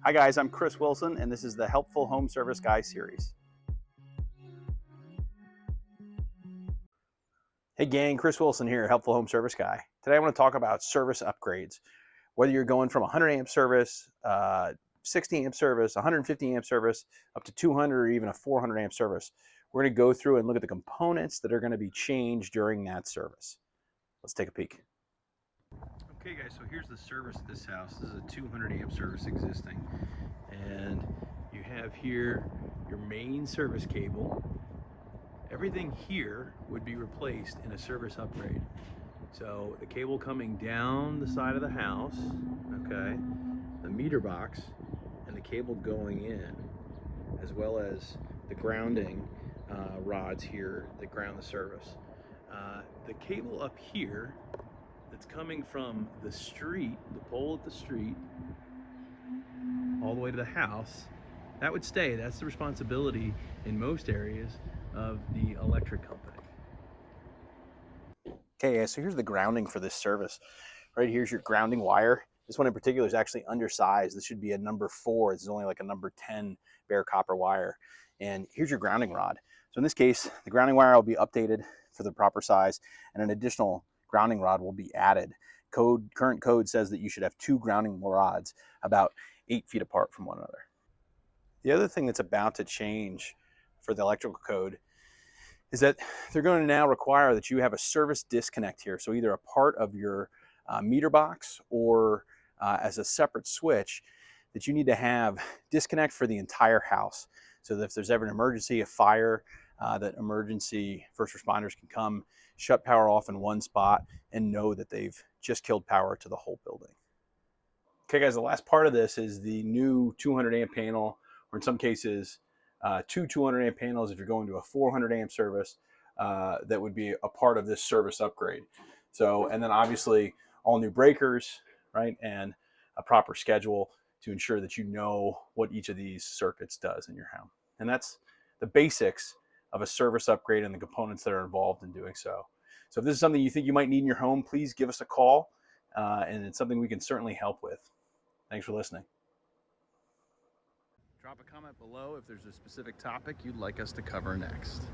Hi guys, I'm Chris Wilson and this is the Helpful Home Service Guy series. Hey gang, Chris Wilson here, Helpful Home Service Guy. Today I want to talk about service upgrades. Whether you're going from 100 amp service, 60 amp service, 150 amp service, up to 200 or even a 400 amp service, we're going to go through and look at the components that are going to be changed during that service. Let's take a peek. Okay guys, so here's the service of this house. This is a 200 amp service existing. And you have here your main service cable. Everything here would be replaced in a service upgrade. So the cable coming down the side of the house, okay, the meter box, and the cable going in, as well as the grounding rods here that ground the service. The cable up here that's coming from the street, the pole at the street, all the way to the house, that would stay. That's the responsibility in most areas of the electric company. Okay, so here's the grounding for this service. Right here's your grounding wire. This one in particular is actually undersized. This should be a number 4. This is only like a number 10 bare copper wire. And here's your grounding rod. So in this case, the grounding wire will be updated for the proper size, and an additional grounding rod will be added. Current code says that you should have 2 grounding rods about 8 feet apart from one another. The other thing that's about to change for the electrical code is that they're going to now require that you have a service disconnect here. So either a part of your meter box or as a separate switch, that you need to have disconnect for the entire house. So that if there's ever an emergency, a fire, that emergency first responders can come, shut power off in one spot, and know that they've just killed power to the whole building. Okay guys, the last part of this is the new 200 amp panel, or in some cases, 200 amp panels if you're going to a 400 amp service, that would be a part of this service upgrade. So, and then obviously all new breakers, right, and a proper schedule to ensure that you know what each of these circuits does in your home. And that's the basics of a service upgrade and the components that are involved in doing so. So if this is something you think you might need in your home, please give us a call, and it's something we can certainly help with. Thanks for listening. Drop a comment below if there's a specific topic you'd like us to cover next.